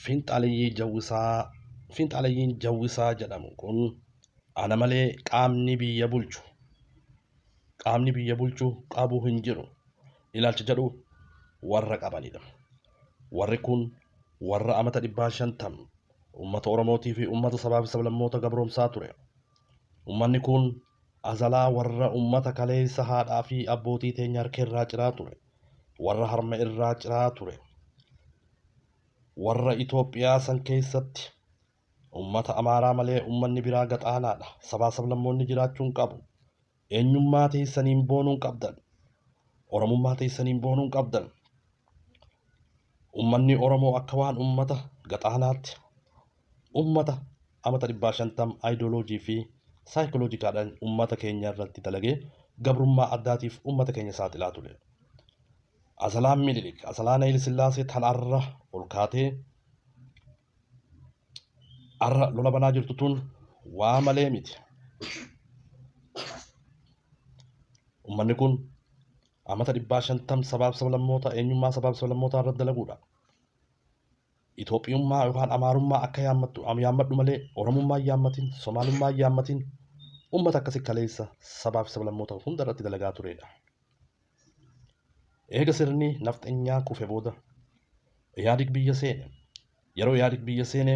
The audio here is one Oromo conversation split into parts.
Fiinxalayyiin Jawwisaa jedhamu kun ana malee qaamni biyya bulchu qabu hin jiru ilaalcha jedhu warra qabanidha. Warri kun warra amata 550 uummata Oromootii fi uummata sabaa fi sablammoota gabroomsaa ture. Uummanni kun azalaa warra uummata kaleessa haadhaa fi abbootii teenya harka irraa ciraa ture. Warra harma irraa ciraa ture. Warra Itoophiyaa san keessatti uummata Amaaraa malee uummanni biraa gaxaanaadha. Sabaa sablammoonni jiraachuun qabu. Eenyummaa teessaniin boonuun qabdan. Oromummaa teessaniin boonuun qabdan. Uummanni Oromoo akka waan uummata gaxaanaatti uummata amata 550 ayidooloojii fi saayikoloojikaadhaan uummata keenya irratti dalagee gabrummaa addaatiif uummata keenya saaxilaa ture. Azalaan Minilik, Azalaan Hayile Sillaasee tanarra ol kaatee arra lola banaa jirtu tun waa malee miti. Uummanni kun amata 550 sabaaf sablammoota eenyummaa sabaaf sablammootaa irratti dalaguudha. Itoophiyummaa yookaan Amaarummaa akka yaammadhu malee Oromummaa hin yaammatin, Somaalummaa hin yaammatin uummata akkasii kaleessa sabaaf sablammoota hunda irratti dalagaa turedha. Eega sirni nafxanyaa kufe booda Iyaadig biyya seene. Yeroo Iyaadig biyya seene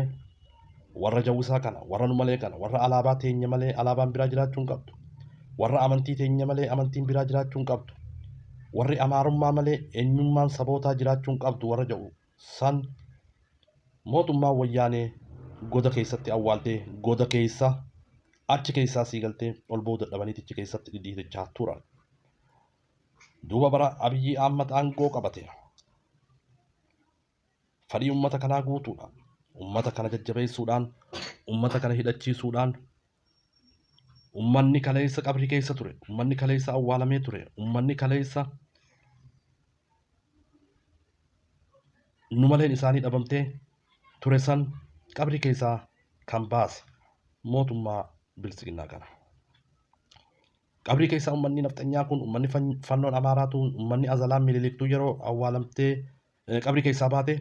warra Jawwisaa kana, warra nu malee kana, warra alaabaa teenya malee alaabaan biraa jiraachuu hin qabdu. Warra amantii teenya malee amantiin biraa jiraachuu hin qabdu. Warri Amaarummaa malee eenyummaan sabootaa jiraachuu hin qabdu warra jedhu san mootummaan wayyaanee goda keessatti awwaaltee goda keessa achi keessaa sii galtee ol booda dhabaniitichi keessatti dhidhiitichaa turan. Duuba bara Abiyyi Ahmad aangoo qabate. Fedhii uummata kanaa guutuudhaan, uummata kana jajjabeessuudhaan, uummata kana hidhachiisuudhaan uummanni kaleessa qabrii keessa ture, uummanni kaleessa awwaalamee ture, uummanni kaleessa nu maleen isaanii dhabamtee ture san qabrii keessaa kan baase mootummaa bilisiginnaa kana. Qabrii keessaa uummanni nafxanyaa kun, uummanni fannoon Amaaraatu, uummanni Azalaan Miniliktuu yeroo awwaalamtee qabrii keessaa baate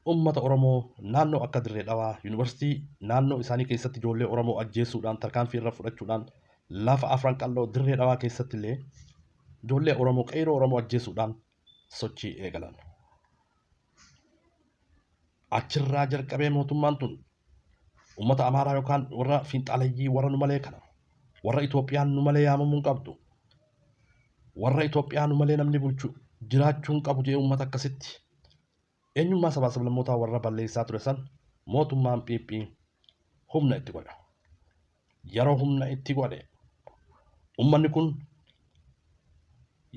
uummata Oromoo naannoo akka Dirree Dhawaa yuunivarsiitii naannoo isaanii keessatti ijoollee Oromoo ajjeesuudhaan tarkaanfii irra fudhachuudhaan lafa afran qalloo Dirree Dhawaa keessatti illee ijoollee Oromoo qeeroo Oromoo ajjeesuudhaan sochii eegalan. Achirraa jalqabee mootummaan tun uummata Amaaraa yookaan warra fiinxaaleyyii warra nu malee kana, warra Itoophiyaan nu malee yaamamuu hin qabdu, warra Itoophiyaa nu malee namni bulchu jiraachuu hin qabu jedhee uummata akkasitti eenyummaa sabaa sablammootaa warra balleessaa ture san mootummaan Phiiphii humna itti godha. Yeroo humna itti godhe uummanni kun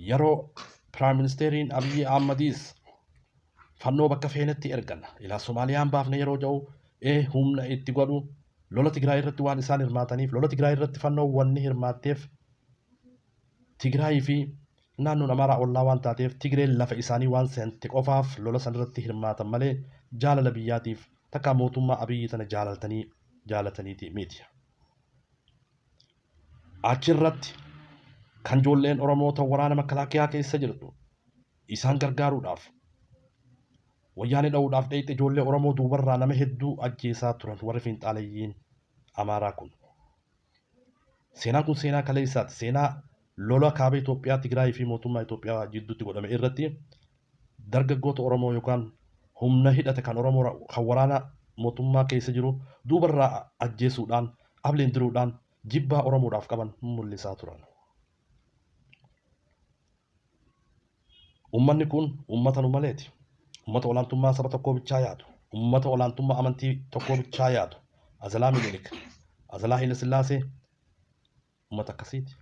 yeroo Piraayim Ministeeriin Abiyyi Ahmadiis fannoo bakka feenetti ergan ilaa Somaaliyaan baafne yeroo jedhu humna itti godhu lola Tigraay irratti waan isaan hirmaataniif lola Tigraay irratti fannoo wanni hirmaatteef Tigraay fi naannoon Amaaraa ollaa waan taateef Tigreen lafa isaanii waan seente qofaaf lola san irratti hirmaatan malee jaalala biyyaatiif takka mootummaa Abiyyi tana jaalataniiti miti. Achirratti kan ijoolleen Oromoota waraana makalaakiyaa keessa jirtu isaan gargaaruudhaaf wayyaanee dha'uudhaaf dheeyxe ijoollee Oromoo duubarraa nama hedduu ajjeesaa turan warri fiinxaalayyiin Amaaraa kun. Seenaan kun seenaa kaleessaati. Seenaa lola kaaba Itoophiyaa Tigraay fi mootummaa Itoophiyaa jidduutti godhame irratti dargaggoota Oromoo yookaan humna hidhate kan Oromoo kan waraana mootummaa keessa jiru duubarraa ajjeesuudhaan ableendiruudhaan jibbaa Oromoodhaaf qaban mul'isaa turan. Uummanni kun uummata nu maleeti. Uummata olaantummaa saba tokkoo bichaa yaadu. Uummata olaantummaa amantii tokkoo bichaa yaadu. Azalaa Minilik, Azalaa Hayile Sillaasee uummata akkasiiti.